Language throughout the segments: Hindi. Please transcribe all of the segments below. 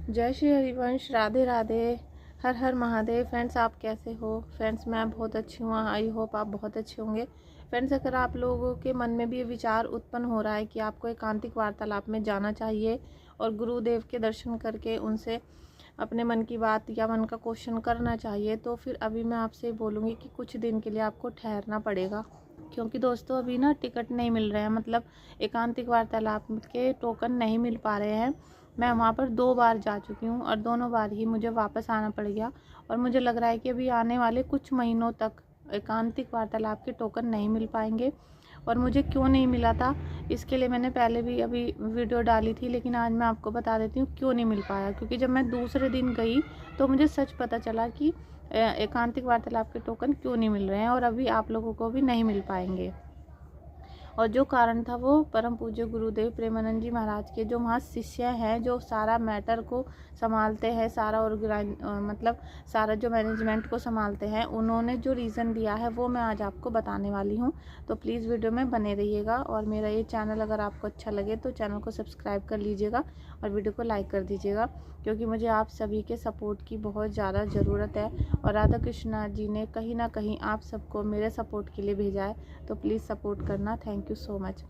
जय श्री हरिवंश, राधे राधे, हर हर महादेव। फ्रेंड्स, आप कैसे हो? फ्रेंड्स, मैं बहुत अच्छी हूँ। आई होप आप बहुत अच्छे होंगे। फ्रेंड्स, अगर आप लोगों के मन में भी ये विचार उत्पन्न हो रहा है कि आपको एकांतिक वार्तालाप में जाना चाहिए और गुरुदेव के दर्शन करके उनसे अपने मन की बात या मन का क्वेश्चन करना चाहिए, तो फिर अभी मैं आपसे बोलूँगी कि कुछ दिन के लिए आपको ठहरना पड़ेगा, क्योंकि दोस्तों अभी ना टिकट नहीं मिल रहे हैं। मतलब एकांतिक वार्तालाप के टोकन नहीं मिल पा रहे हैं। मैं वहाँ पर 2 बार जा चुकी हूँ और दोनों बार ही मुझे वापस आना पड़ गया। और मुझे लग रहा है कि अभी आने वाले कुछ महीनों तक एकांतिक वार्तालाप के टोकन नहीं मिल पाएंगे। और मुझे क्यों नहीं मिला था, इसके लिए मैंने पहले भी अभी वीडियो डाली थी, लेकिन आज मैं आपको बता देती हूँ क्यों नहीं मिल पाया। क्योंकि जब मैं दूसरे दिन गई तो मुझे सच पता चला कि एकांतिक वार्तालाप के टोकन क्यों नहीं मिल रहे हैं और अभी आप लोगों को भी नहीं मिल पाएंगे। और जो कारण था वो परम पूज्य गुरुदेव प्रेमानंद जी महाराज के जो वहाँ शिष्य हैं, जो सारा मैटर को संभालते हैं, सारा मतलब सारा जो मैनेजमेंट को संभालते हैं, उन्होंने जो रीज़न दिया है वो मैं आज आपको बताने वाली हूँ। तो प्लीज़ वीडियो में बने रहिएगा। और मेरा ये चैनल अगर आपको अच्छा लगे तो चैनल को सब्सक्राइब कर लीजिएगा और वीडियो को लाइक कर दीजिएगा, क्योंकि मुझे आप सभी के सपोर्ट की बहुत ज़्यादा ज़रूरत है। और राधा कृष्णा जी ने कहीं ना कहीं आप सबको मेरे सपोर्ट के लिए भेजा है, तो प्लीज़ सपोर्ट करना। Thank you so much.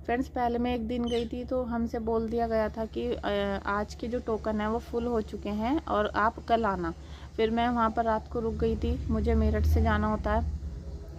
Friends, पहले मैं एक दिन गई थी तो हमसे बोल दिया गया था कि आज के जो टोकन है वो फुल हो चुके हैं और आप कल आना। फिर मैं वहाँ पर रात को रुक गई थी, मुझे मेरठ से जाना होता है,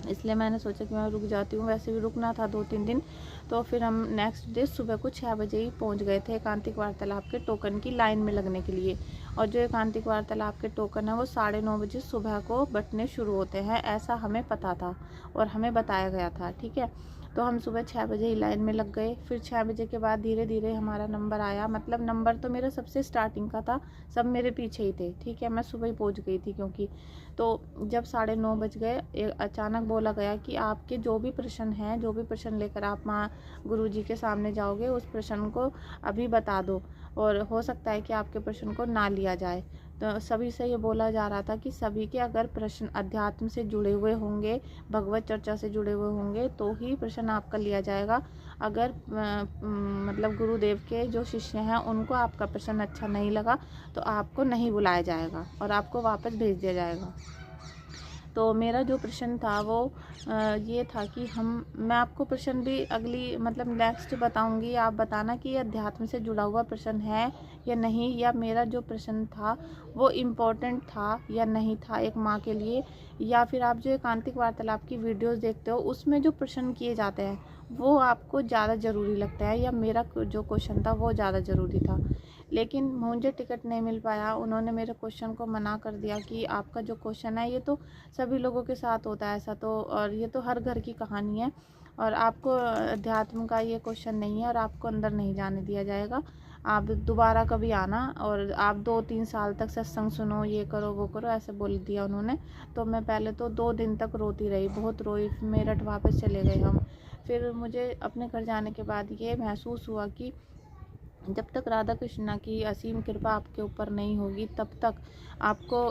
इसलिए मैंने सोचा कि मैं रुक जाती हूँ। वैसे भी रुकना था 2-3 दिन। तो फिर हम नेक्स्ट डे सुबह को 6 बजे ही पहुँच गए थे एकांतिक वार्तालाप के टोकन की लाइन में लगने के लिए। और जो एकांतिक वार्तालाप के टोकन है वो 9:30 बजे सुबह को बंटने शुरू होते हैं, ऐसा हमें पता था और हमें बताया गया था। ठीक है, तो हम सुबह 6 बजे ही लाइन में लग गए। फिर 6 बजे के बाद धीरे धीरे हमारा नंबर आया। मतलब नंबर तो मेरा सबसे स्टार्टिंग का था, सब मेरे पीछे ही थे। ठीक है, मैं सुबह ही पहुंच गई थी। क्योंकि तो जब 9:30 बज गए, अचानक बोला गया कि आपके जो भी प्रश्न हैं, जो भी प्रश्न लेकर आप माँ गुरु जी के सामने जाओगे, उस प्रश्न को अभी बता दो, और हो सकता है कि आपके प्रश्न को ना लिया जाए। तो सभी से ये बोला जा रहा था कि सभी के अगर प्रश्न अध्यात्म से जुड़े हुए होंगे, भगवत चर्चा से जुड़े हुए होंगे, तो ही प्रश्न आपका लिया जाएगा। अगर मतलब गुरुदेव के जो शिष्य हैं उनको आपका प्रश्न अच्छा नहीं लगा तो आपको नहीं बुलाया जाएगा और आपको वापस भेज दिया जाएगा। तो मेरा जो प्रश्न था वो ये था कि मैं आपको प्रश्न भी अगली मतलब नेक्स्ट बताऊंगी, आप बताना कि ये अध्यात्म से जुड़ा हुआ प्रश्न है या नहीं, या मेरा जो प्रश्न था वो इम्पोर्टेंट था या नहीं था एक माँ के लिए, या फिर आप जो एकांतिक वार्तालाप की वीडियोस देखते हो उसमें जो प्रश्न किए जाते हैं वो आपको ज़्यादा ज़रूरी लगता है या मेरा जो क्वेश्चन था वो ज़्यादा ज़रूरी था। लेकिन मुझे टिकट नहीं मिल पाया। उन्होंने मेरे क्वेश्चन को मना कर दिया कि आपका जो क्वेश्चन है ये तो सभी लोगों के साथ होता है ऐसा, तो और ये तो हर घर की कहानी है और आपको अध्यात्म का ये क्वेश्चन नहीं है और आपको अंदर नहीं जाने दिया जाएगा। आप दोबारा कभी आना और आप 2-3 साल तक सत्संग सुनो, ये करो वो करो, ऐसे बोल दिया उन्होंने। तो मैं पहले तो 2 दिन तक रोती रही, बहुत रोई। मेरठ वापस चले गए हम। फिर मुझे अपने घर जाने के बाद ये महसूस हुआ कि जब तक राधा कृष्णा की असीम कृपा आपके ऊपर नहीं होगी तब तक आपको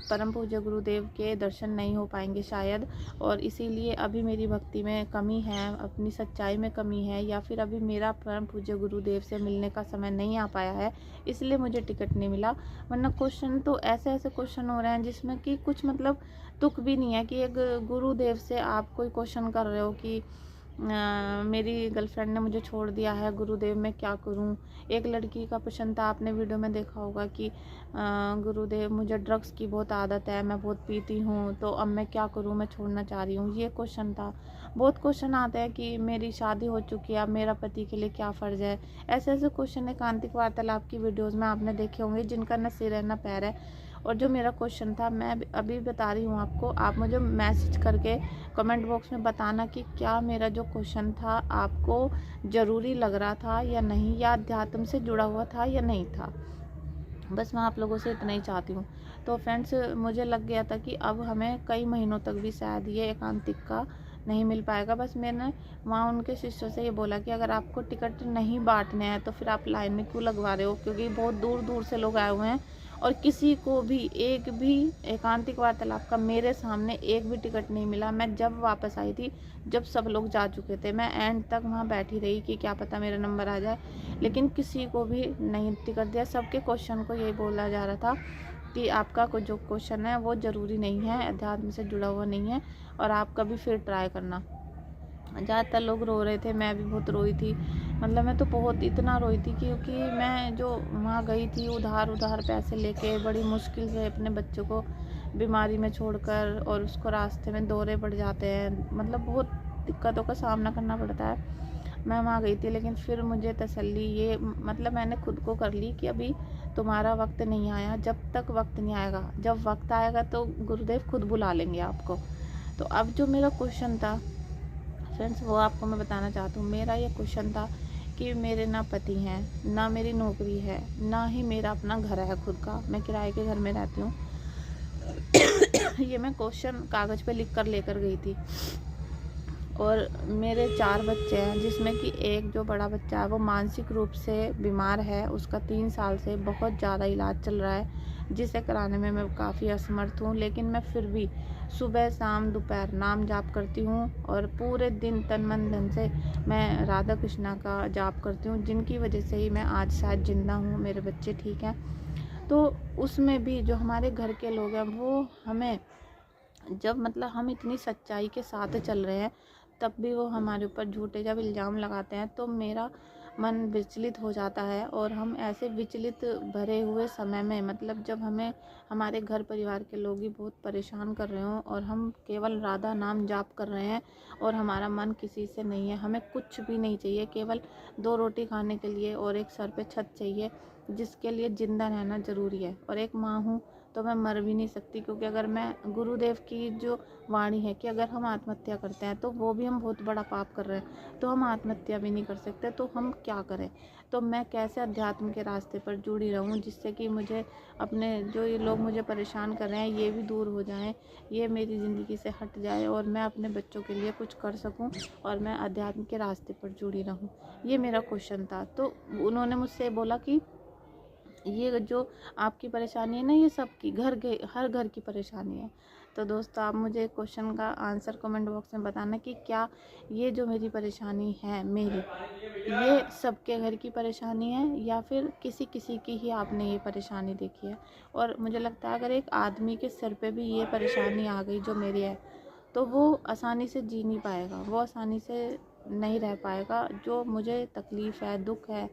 परम पूज्य गुरुदेव के दर्शन नहीं हो पाएंगे शायद। और इसीलिए अभी मेरी भक्ति में कमी है, अपनी सच्चाई में कमी है, या फिर अभी मेरा परम पूज्य गुरुदेव से मिलने का समय नहीं आ पाया है, इसलिए मुझे टिकट नहीं मिला। वरना क्वेश्चन तो ऐसे ऐसे क्वेश्चन हो रहे हैं जिसमें कि कुछ मतलब तुक भी नहीं है कि एक गुरुदेव से आप कोई क्वेश्चन कर रहे हो कि मेरी गर्लफ्रेंड ने मुझे छोड़ दिया है, गुरुदेव मैं क्या करूं। एक लड़की का प्रश्न था, आपने वीडियो में देखा होगा कि गुरुदेव मुझे ड्रग्स की बहुत आदत है, मैं बहुत पीती हूँ, तो अब मैं क्या करूँ, मैं छोड़ना चाह रही हूँ, ये क्वेश्चन था। बहुत क्वेश्चन आते हैं कि मेरी शादी हो चुकी है, अब मेरा पति के लिए क्या फ़र्ज़ है। ऐसे ऐसे क्वेश्चन एकांतिक वार्तालाप की वीडियोज़ में आपने देखे होंगे जिनका न सिर है न पैर है। और जो मेरा क्वेश्चन था मैं अभी बता रही हूँ आपको, आप मुझे मैसेज करके कमेंट बॉक्स में बताना कि क्या मेरा जो क्वेश्चन था आपको ज़रूरी लग रहा था या नहीं, या अध्यात्म से जुड़ा हुआ था या नहीं था। बस मैं आप लोगों से इतना ही चाहती हूँ। तो फ्रेंड्स, मुझे लग गया था कि अब हमें कई महीनों तक भी शायद ये एकांतिक का नहीं मिल पाएगा। बस मैंने वहाँ उनके शिष्यों से ये बोला कि अगर आपको टिकट नहीं बांटने हैं तो फिर आप लाइन में क्यों लगवा रहे हो, क्योंकि बहुत दूर दूर से लोग आए हुए हैं और किसी को भी एक भी एकांतिक वार्तालाप का मेरे सामने एक भी टिकट नहीं मिला। मैं जब वापस आई थी, जब सब लोग जा चुके थे, मैं एंड तक वहाँ बैठी रही कि क्या पता मेरा नंबर आ जाए, लेकिन किसी को भी नहीं टिकट दिया। सबके क्वेश्चन को यही बोला जा रहा था कि आपका जो क्वेश्चन है वो ज़रूरी नहीं है, अध्यात्म से जुड़ा हुआ नहीं है, और आप कभी फिर ट्राई करना। ज़्यादातर लोग रो रहे थे, मैं भी बहुत रोई थी। मतलब मैं तो बहुत इतना रोई थी, क्योंकि मैं जो वहाँ गई थी उधार पैसे लेके, बड़ी मुश्किल से अपने बच्चों को बीमारी में छोड़कर, और उसको रास्ते में दौरे पड़ जाते हैं, मतलब बहुत दिक्कतों का सामना करना पड़ता है। मैं वहाँ गई थी, लेकिन फिर मुझे तसल्ली ये मतलब मैंने खुद को कर ली कि अभी तुम्हारा वक्त नहीं आया। जब तक वक्त नहीं आएगा, जब वक्त आएगा तो गुरुदेव खुद बुला लेंगे आपको। तो अब जो मेरा क्वेश्चन था फ्रेंड्स, वो आपको मैं बताना चाहती हूँ। मेरा ये क्वेश्चन था कि मेरे ना पति हैं, ना मेरी नौकरी है, ना ही मेरा अपना घर है खुद का, मैं किराए के घर में रहती हूँ। ये मैं क्वेश्चन कागज़ पे लिख कर लेकर गई थी। और मेरे 4 बच्चे हैं, जिसमें कि एक जो बड़ा बच्चा है वो मानसिक रूप से बीमार है। उसका 3 साल से बहुत ज़्यादा इलाज चल रहा है, जिसे कराने में मैं काफ़ी असमर्थ हूँ। लेकिन मैं फिर भी सुबह शाम दोपहर नाम जाप करती हूँ, और पूरे दिन तन मन धन से मैं राधा कृष्णा का जाप करती हूँ, जिनकी वजह से ही मैं आज शायद जिंदा हूँ, मेरे बच्चे ठीक हैं। तो उसमें भी जो हमारे घर के लोग हैं, वो हमें जब मतलब हम इतनी सच्चाई के साथ चल रहे हैं, तब भी वो हमारे ऊपर झूठे जब इल्ज़ाम लगाते हैं, तो मेरा मन विचलित हो जाता है। और हम ऐसे विचलित भरे हुए समय में, मतलब जब हमें हमारे घर परिवार के लोग ही बहुत परेशान कर रहे हों, और हम केवल राधा नाम जाप कर रहे हैं, और हमारा मन किसी से नहीं है, हमें कुछ भी नहीं चाहिए, केवल 2 रोटी खाने के लिए और एक सर पे छत चाहिए, जिसके लिए ज़िंदा रहना ज़रूरी है। और एक माँ हूँ तो मैं मर भी नहीं सकती, क्योंकि अगर मैं गुरुदेव की जो वाणी है कि अगर हम आत्महत्या करते हैं तो वो भी हम बहुत बड़ा पाप कर रहे हैं, तो हम आत्महत्या भी नहीं कर सकते, तो हम क्या करें। तो मैं कैसे अध्यात्म के रास्ते पर जुड़ी रहूं, जिससे कि मुझे अपने जो ये लोग मुझे परेशान कर रहे हैं ये भी दूर हो जाएं, ये मेरी ज़िंदगी से हट जाए, और मैं अपने बच्चों के लिए कुछ कर सकूं, और मैं अध्यात्म के रास्ते पर जुड़ी रहूं। ये मेरा क्वेश्चन था। तो उन्होंने मुझसे बोला कि ये जो आपकी परेशानी है ना, ये सबकी हर घर की परेशानी है। तो दोस्तों, आप मुझे क्वेश्चन का आंसर कमेंट बॉक्स में बताना कि क्या ये जो मेरी परेशानी है ये सबके घर की परेशानी है, या फिर किसी किसी की ही आपने ये परेशानी देखी है। और मुझे लगता है अगर एक आदमी के सिर पे भी ये परेशानी आ गई जो मेरी है, तो वो आसानी से जी नहीं पाएगा, वो आसानी से नहीं रह पाएगा। जो मुझे तकलीफ़ है, दुख है,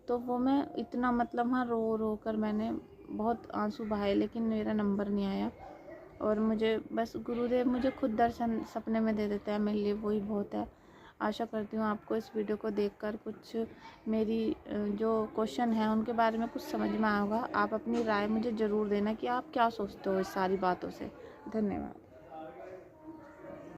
तो वो मैं इतना मतलब हाँ रो रो कर मैंने बहुत आंसू बहाए, लेकिन मेरा नंबर नहीं आया। और मुझे बस गुरुदेव मुझे खुद दर्शन सपने में दे देते हैं, मेरे लिए वही बहुत है। आशा करती हूँ आपको इस वीडियो को देखकर कुछ मेरी जो क्वेश्चन है उनके बारे में कुछ समझ में आया होगा। आप अपनी राय मुझे ज़रूर देना कि आप क्या सोचते हो इस सारी बातों से। धन्यवाद।